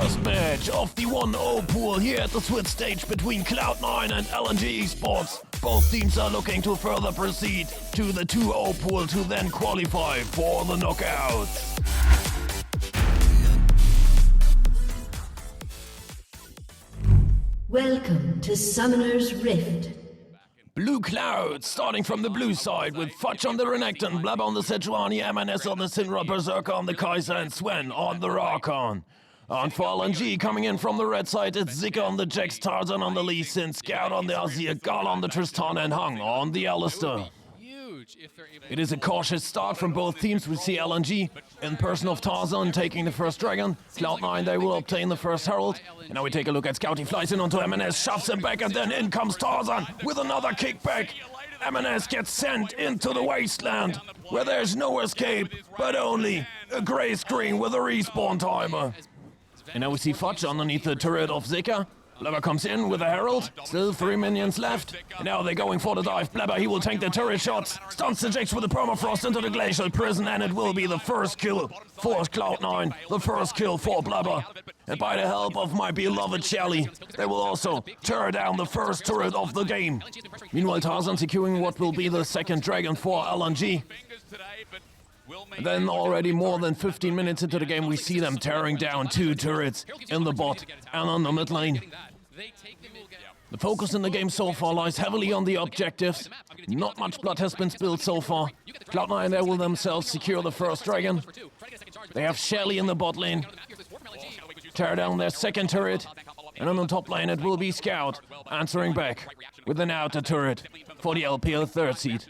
First match of the 1-0 pool here at the Swiss stage between Cloud9 and LNG Esports. Both teams are looking to further proceed to the 2-0 pool to then qualify for the knockouts. Welcome to Summoner's Rift. Blue Cloud starting from the blue side with Fudge on the Renekton, Blab on the Sejuani, MNS on the Syndra, Berserker on the Kaiser and Sven on the Rakan. And for LNG coming in from the red side, it's Zika on the Jax, Tarzan on the Lee Sin, Scout on the Azir, Gala on the Tristan and Hung on the Alistair. It is a cautious start from both teams. We see LNG in person of Tarzan taking the first dragon. Cloud9, they will obtain the first herald. And now we take a look at Scout. He flies in onto MNS, shoves him back, and then in comes Tarzan with another kickback. MNS gets sent into the wasteland where there's no escape, but only a grey screen with a respawn timer. And now we see Fudge underneath the turret of Zika. Blabber comes in with a herald, still 3 minions left. And now they're going for the dive. Blabber, he will tank the turret shots, stuns the Jax with the permafrost into the glacial prison, and it will be the first kill for Cloud9, the first kill for Blabber. And by the help of my beloved Shelly, they will also tear down the first turret of the game. Meanwhile, Tarzan securing what will be the second dragon for LNG. And then already more than 15 minutes into the game, we see them tearing down 2 turrets in the bot and on the mid lane. The focus in the game so far lies heavily on the objectives. Not much blood has been spilled so far. Cloud9, they will themselves secure the first dragon. They have Shelly in the bot lane. Tear down their second turret. And on the top lane it will be Scout answering back with an outer turret for the LPL third seed.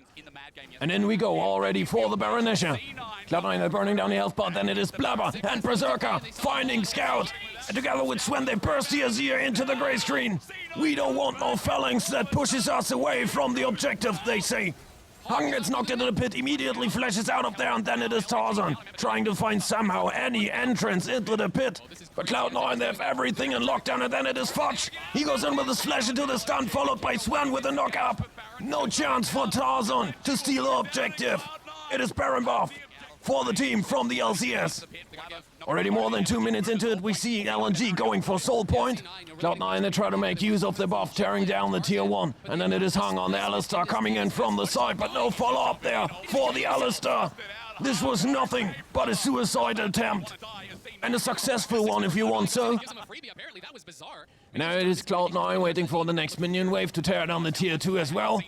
And in we go already for the Baronesha. Cloud9 are burning down the health bar, then it is Blabber and Berserker finding Scout. And together with Sven they burst the Azir into the grey screen. We don't want no phalanx that pushes us away from the objective, they say. Hung gets knocked into the pit, immediately flashes out of there, and then it is Tarzan trying to find somehow any entrance into the pit. But Cloud9, they have everything in lockdown, and then it is Fudge. He goes in with a slash into the stun, followed by Sven with a knock up. No chance for Tarzan to steal the objective. It is Baron buff for the team from the LCS. Already more than 2 minutes into it, we see LNG going for Soul Point. Cloud9, they try to make use of the buff, tearing down the tier 1. And then it is Hung on the Alistair coming in from the side, but no follow-up there for the Alistair. This was nothing but a suicide attempt. And a successful one, if you want so. Now it is Cloud9 waiting for the next minion wave to tear down the tier 2 as well.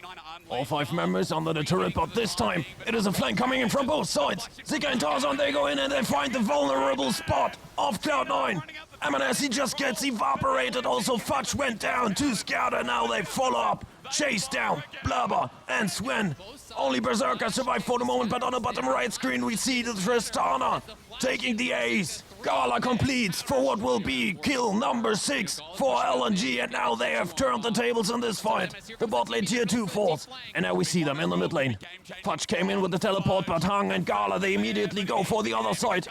All 5 members under the turret, but this time it is a flank coming in from both sides. Zika and Tarzan, they go in and they find the vulnerable spot of Cloud9. MNS, he just gets evaporated. Also Fudge went down to Scout, and now they follow up. Chase down Blabber and Sven. Only Berserker survived for the moment, but on the bottom right screen we see the Tristana taking the ace. Gala completes for what will be kill number 6 for LNG, and now they have turned the tables in this fight. The bot lane tier 2 falls, and now we see them in the mid lane. Fudge came in with the teleport, but Hung and Gala, they immediately go for the other side.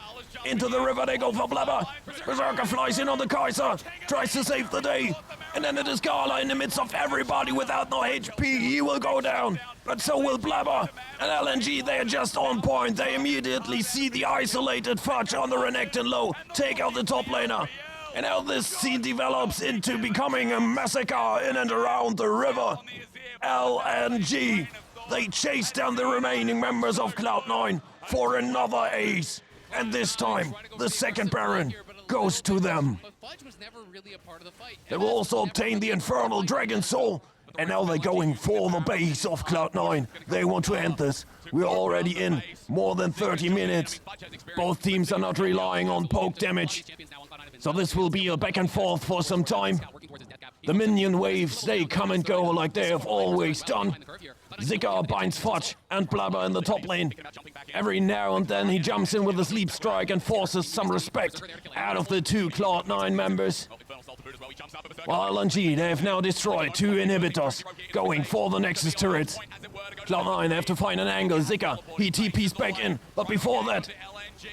Into the river they go for Blabber. Berserker flies in on the Kaiser, tries to save the day. And then it is Gala in the midst of everybody without no HP. He will go down, but so will Blabber. And LNG, they are just on point. They immediately see the isolated Fudge on the Renekton low, take out the top laner. And now this scene develops into becoming a massacre in and around the river. LNG, they chase down the remaining members of Cloud9 for another ace. And this time, the second Baron goes to them. They will also obtain the Infernal Dragon Soul. And now they're going for the base of Cloud9. They want to end this. We're already in more than 30 minutes. Both teams are not relying on poke damage. So this will be a back and forth for some time. The minion waves, they come and go like they have always done. Zika binds Fudge and Blabber in the top lane. Every now and then he jumps in with a sleep strike and forces some respect out of the 2 Cloud9 members. While LNG, they have now destroyed 2 inhibitors, going for the Nexus turrets. Cloud9, they have to find an angle. Zika, he TP's back in, but before that,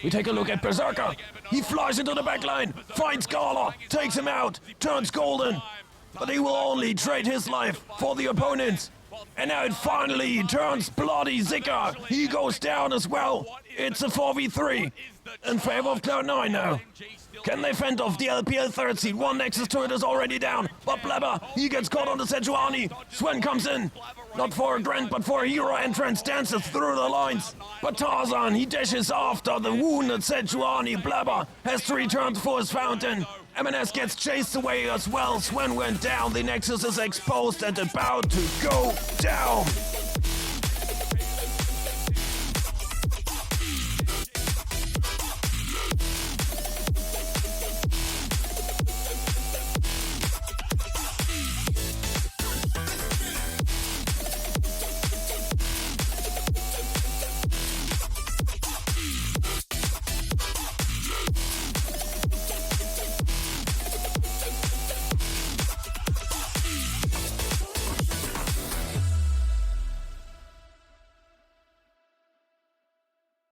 we take a look at Berserker. He flies into the backline, finds Gala, takes him out, turns golden. But he will only trade his life for the opponents. And now it finally turns bloody Zika. He goes down as well. It's a 4v3 in favor of Cloud9 now. Can they fend off the LPL third seed? One Nexus turret is already down, but Blabber, he gets caught on the Sejuani. Swen comes in, not for a Grant, but for a hero entrance, dances through the lines. But Tarzan, he dashes after the wounded Sejuani. Blabber has to return for his fountain. M&S gets chased away as well. Swen went down, the Nexus is exposed and about to go down.